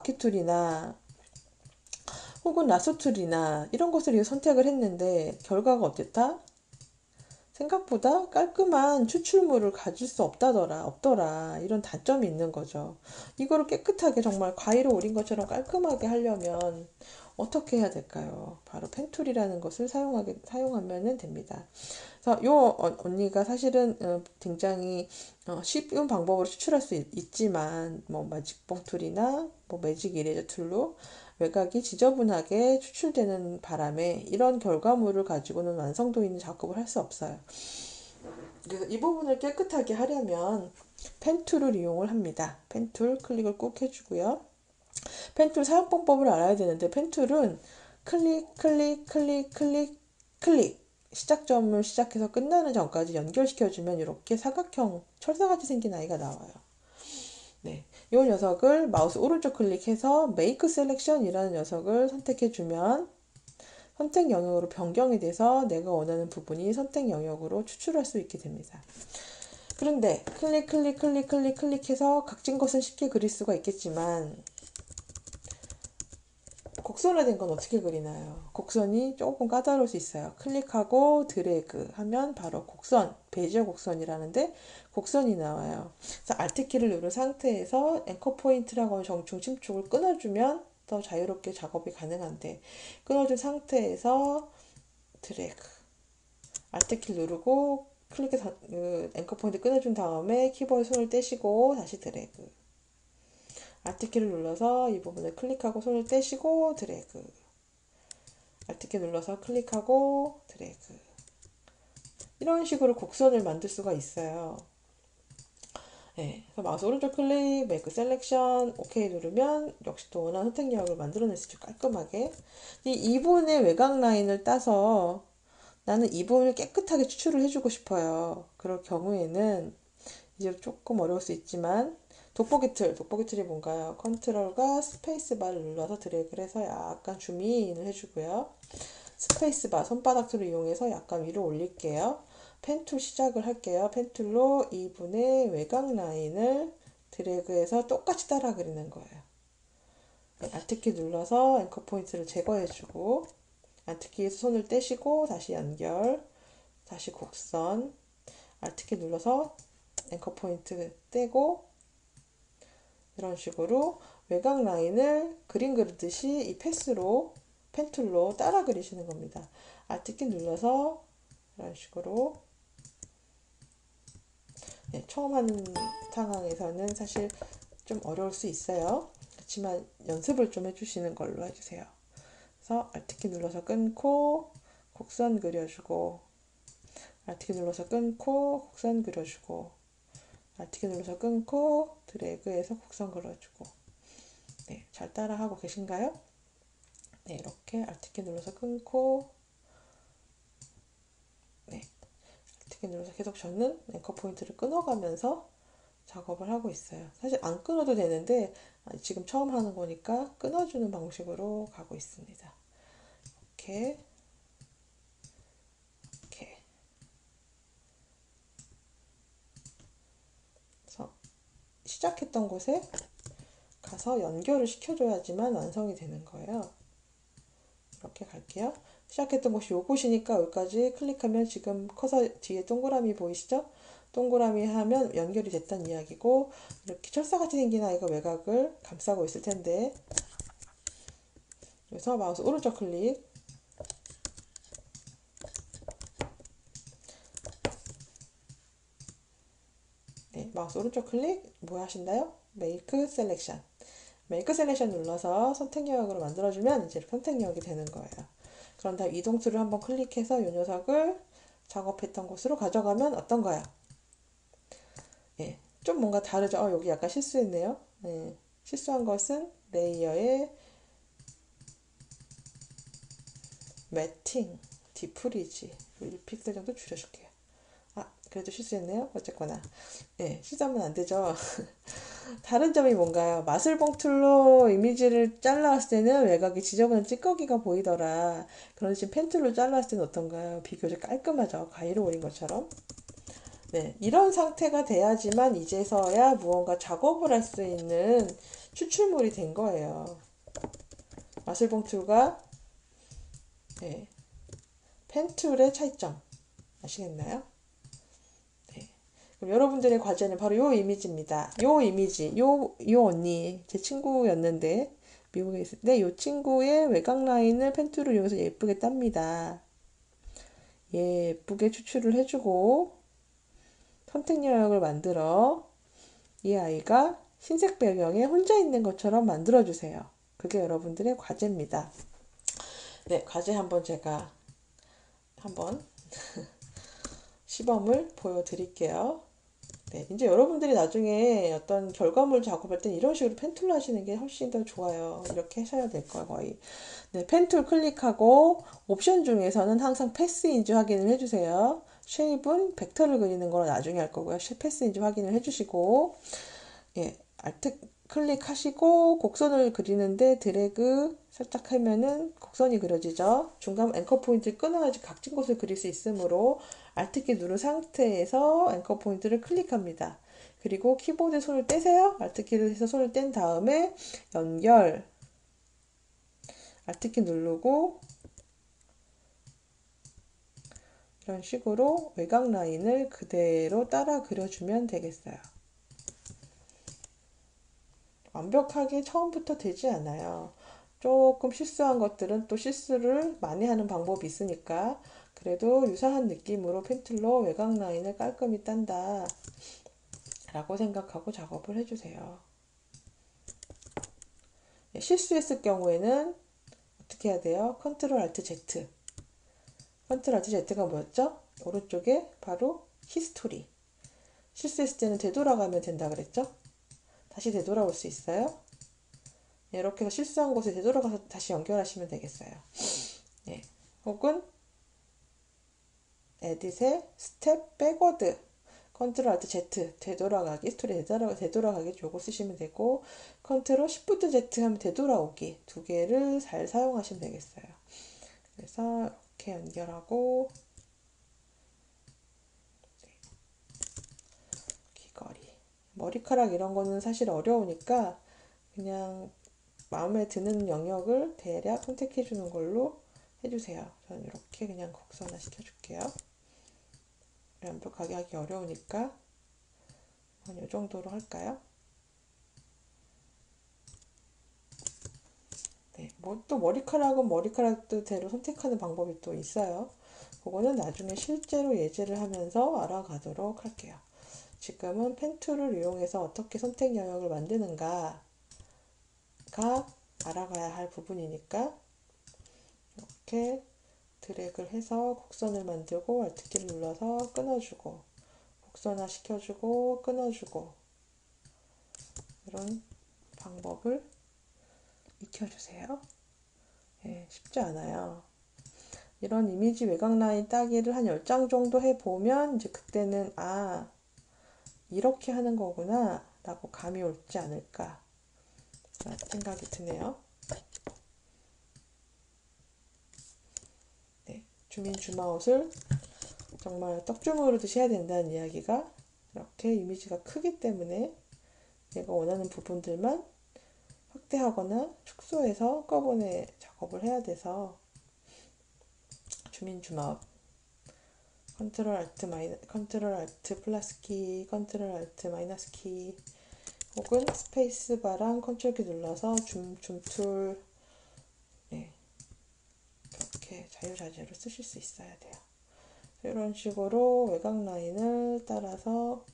마키 툴이나 혹은 라sso 툴이나 이런 것을 선택을 했는데 결과가 어땠다? 생각보다 깔끔한 추출물을 가질 수 없더라. 이런 단점이 있는 거죠. 이거를 깨끗하게 정말 과일을 오린 것처럼 깔끔하게 하려면 어떻게 해야 될까요? 바로 펜툴이라는 것을 사용하면 됩니다. 그래서 요 언니가 사실은 굉장히 쉬운 방법으로 추출할 수 있지만 뭐 마직봉 툴이나 뭐 매직 이레저 툴로 외곽이 지저분하게 추출되는 바람에 이런 결과물을 가지고는 완성도 있는 작업을 할 수 없어요. 그래서 이 부분을 깨끗하게 하려면 펜툴을 이용을 합니다. 펜툴 클릭을 꾹 해주고요. 펜툴 사용 방법을 알아야 되는데 펜툴은 클릭 클릭 클릭 클릭 클릭 시작점을 시작해서 끝나는 점까지 연결시켜주면 이렇게 사각형 철사같이 생긴 아이가 나와요. 네, 이 녀석을 마우스 오른쪽 클릭해서 Make Selection이라는 녀석을 선택해주면 선택 영역으로 변경이 돼서 내가 원하는 부분이 선택 영역으로 추출할 수 있게 됩니다. 그런데 클릭해서 각진 것은 쉽게 그릴 수가 있겠지만 곡선화된 건 어떻게 그리나요? 곡선이 조금 까다로울 수 있어요. 클릭하고 드래그 하면 바로 곡선, 베지어 곡선이라는데 곡선이 나와요. 그래서 Alt 키를 누른 상태에서 앵커 포인트라고 하는 중심축을 끊어주면 더 자유롭게 작업이 가능한데 끊어준 상태에서 드래그, Alt 키 누르고 클릭해서 앵커 포인트 끊어준 다음에 키보드 손을 떼시고 다시 드래그, Alt 키를 눌러서 이 부분을 클릭하고 손을 떼시고 드래그, Alt 키 눌러서 클릭하고 드래그, 이런 식으로 곡선을 만들 수가 있어요. 네, 그래서 마우스 오른쪽 클릭, 메이크 셀렉션, OK 누르면 역시 또 원하는 선택 영역을 만들어낼 수 있죠. 깔끔하게. 이 부분의 외곽 라인을 따서 나는 이 부분을 깨끗하게 추출을 해주고 싶어요. 그럴 경우에는 이제 조금 어려울 수 있지만 돋보기 틀이 뭔가요? 컨트롤과 스페이스바를 눌러서 드래그를 해서 약간 줌인을 해주고요. 스페이스바, 손바닥 툴을 이용해서 약간 위로 올릴게요. 펜툴 시작을 할게요. 펜툴로 2분의 외곽 라인을 드래그해서 똑같이 따라 그리는 거예요. Alt키 눌러서 앵커 포인트를 제거해주고 Alt키에서 손을 떼시고 다시 연결, 다시 곡선, Alt키 눌러서 앵커 포인트 떼고 이런 식으로 외곽 라인을 그림 그리듯이 이 패스로 펜툴로 따라 그리시는 겁니다. Alt키 눌러서 이런 식으로 네, 처음 하는 상황에서는 사실 좀 어려울 수 있어요. 그렇지만 연습을 좀 해주시는 걸로 해주세요. 그래서 Alt키 눌러서 끊고 곡선 그려주고 Alt키 눌러서 끊고 곡선 그려주고 Alt키 눌러서 끊고 드래그해서 곡선 그려주고 네, 잘 따라하고 계신가요? 네, 이렇게 Alt키 눌러서 끊고 네, Alt키 눌러서 계속 저는 앵커 포인트를 끊어가면서 작업을 하고 있어요. 사실 안 끊어도 되는데 지금 처음 하는 거니까 끊어주는 방식으로 가고 있습니다. 이렇게 그래서 시작했던 곳에 가서 연결을 시켜줘야지만 완성이 되는 거예요. 이렇게 갈게요. 시작했던 곳이 요곳이니까 여기까지 클릭하면 지금 커서 뒤에 동그라미 보이시죠? 동그라미 하면 연결이 됐다는 이야기고 이렇게 철사같이 생긴 아이가 외곽을 감싸고 있을 텐데 그래서 마우스 오른쪽 클릭 네, 마우스 오른쪽 클릭 뭐 하신다요? 메이크 셀렉션 메이크 셀렉션 눌러서 선택 영역으로 만들어주면 이제 선택 영역이 되는 거예요. 그런 다음 이동 툴을 한번 클릭해서 이 녀석을 작업했던 곳으로 가져가면 어떤가요? 예, 좀 뭔가 다르죠? 여기 약간 실수했네요. 예, 실수한 것은 레이어의 매팅, 디프리지 1픽셀 정도 줄여줄게요. 그래도 실수했네요. 어쨌거나 예, 실수하면 안 되죠. 다른 점이 뭔가요? 마술봉 툴로 이미지를 잘라왔을 때는 외곽이 지저분한 찌꺼기가 보이더라. 그런데 지금 펜 툴로 잘라왔을 때는 어떤가요? 비교적 깔끔하죠. 가위로 오린 것처럼. 네, 이런 상태가 돼야지만 이제서야 무언가 작업을 할 수 있는 추출물이 된 거예요. 마술봉 툴과 네, 펜툴의 차이점 아시겠나요? 네. 그럼 여러분들의 과제는 바로 요 이미지입니다. 요 이미지, 요 언니 제 친구였는데 미국에 있을 때 요 친구의 외곽 라인을 펜툴을 이용해서 예쁘게 땁니다. 예쁘게 추출을 해주고 선택 영역을 만들어 이 아이가 흰색 배경에 혼자 있는 것처럼 만들어주세요. 그게 여러분들의 과제입니다. 네, 과제 한번 제가 한번 시범을 보여드릴게요. 네, 이제 여러분들이 나중에 어떤 결과물 작업할 땐 이런 식으로 펜툴로 하시는 게 훨씬 더 좋아요. 이렇게 하셔야 될 거예요, 거의. 네, 펜툴 클릭하고 옵션 중에서는 항상 패스인지 확인을 해주세요. 쉐입은 벡터를 그리는 걸 나중에 할 거고요. 패스인지 확인을 해주시고, 예, 알트 클릭하시고 곡선을 그리는데 드래그 살짝 하면은 곡선이 그려지죠. 중간 앵커 포인트를 끊어야지 각진 곳을 그릴 수 있으므로 알트키 누른 상태에서 앵커 포인트를 클릭합니다. 그리고 키보드에 손을 떼세요. 알트키를 해서 손을 뗀 다음에 연결 알트키 누르고 이런 식으로 외곽 라인을 그대로 따라 그려주면 되겠어요. 완벽하게 처음부터 되지 않아요. 조금 실수한 것들은 또 실수를 많이 하는 방법이 있으니까 그래도 유사한 느낌으로 펜툴로 외곽 라인을 깔끔히 딴다 라고 생각하고 작업을 해주세요. 실수했을 경우에는 어떻게 해야 돼요? 컨트롤 알트 Z. 컨트롤 알트 Z가 뭐였죠? 오른쪽에 바로 히스토리. 실수했을 때는 되돌아가면 된다 그랬죠? 다시 되돌아올 수 있어요. 이렇게 해서 실수한 곳에 되돌아가서 다시 연결하시면 되겠어요. 네. 혹은 에딧의 스텝 백워드 컨트롤 알트 Z 되돌아가기 스토리 되돌아가기 요거 쓰시면 되고 컨트롤 시프트 Z 하면 되돌아오기 두 개를 잘 사용하시면 되겠어요. 그래서 이렇게 연결하고 귀걸이 머리카락 이런 거는 사실 어려우니까 그냥 마음에 드는 영역을 대략 선택해 주는 걸로 해주세요. 저는 이렇게 그냥 곡선화 시켜줄게요. 완벽하게 하기 어려우니까 한 이 정도로 할까요? 네, 뭐 또 머리카락은 머리카락대로 선택하는 방법이 또 있어요. 그거는 나중에 실제로 예제를 하면서 알아가도록 할게요. 지금은 펜툴을 이용해서 어떻게 선택 영역을 만드는가가 알아가야 할 부분이니까 이렇게 드래그를 해서 곡선을 만들고 Alt키를 눌러서 끊어주고 곡선화 시켜주고 끊어주고 이런 방법을 익혀주세요. 예, 쉽지 않아요. 이런 이미지 외곽 라인 따기를 한 10장 정도 해보면 이제 그때는 아 이렇게 하는 거구나 라고 감이 올지 않을까 생각이 드네요. 네, 주민 주마옷을 정말 떡주무르듯이 해야 된다는 이야기가 이렇게 이미지가 크기 때문에 내가 원하는 부분들만 확대하거나 축소해서 한꺼번에 작업을 해야 돼서 주민 주마옷 컨트롤 알트 플러스 키 컨트롤 알트 마이너스 키 혹은 스페이스 바랑 컨트롤 키 눌러서 줌툴 네, 이렇게 자유자재로 쓰실 수 있어야 돼요. 이런 식으로 외곽 라인을 따라서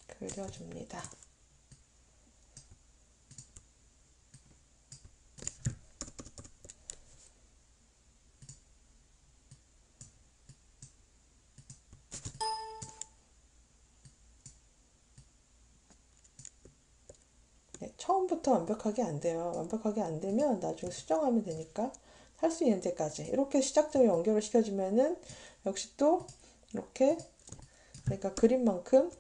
그려줍니다. 네, 처음부터 완벽하게 안 돼요. 완벽하게 안 되면 나중에 수정하면 되니까 할 수 있는 데까지 이렇게 시작점을 연결을 시켜주면은 역시 또 이렇게 그러니까 그림만큼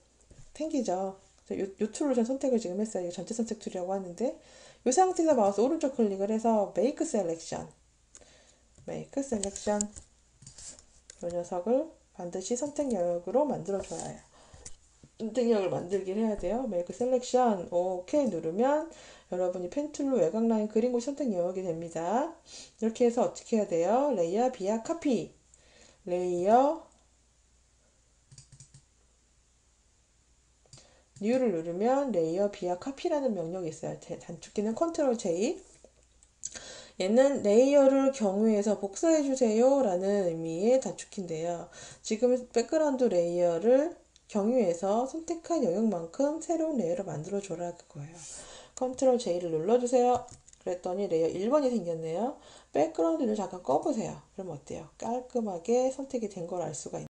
생기죠. 요 툴을 전 선택을 지금 했어요. 이거 전체 선택 툴이라고 하는데 이 상태에서 마우스 오른쪽 클릭을 해서 Make Selection 이 녀석을 반드시 선택 영역으로 만들어줘야 해요. 선택력을 만들긴 해야 돼요. 메이크 셀렉션 오케이 누르면 여러분이 펜 툴로 외곽 라인 그린 곳 선택 영역이 됩니다. 이렇게 해서 어떻게 해야 돼요? 레이어 비아 카피 레이어 뉴를 누르면 레이어 비아 카피라는 명령이 있어요. 단축키는 컨트롤 J. 얘는 레이어를 경유해서 복사해주세요 라는 의미의 단축키인데요. 지금 백그라운드 레이어를 경유해서 선택한 영역만큼 새로운 레이어를 만들어줘라 그거예요. 컨트롤 J를 눌러주세요. 그랬더니 레이어 1번이 생겼네요. 백그라운드를 잠깐 꺼보세요. 그럼 어때요? 깔끔하게 선택이 된 걸 알 수가 있어요.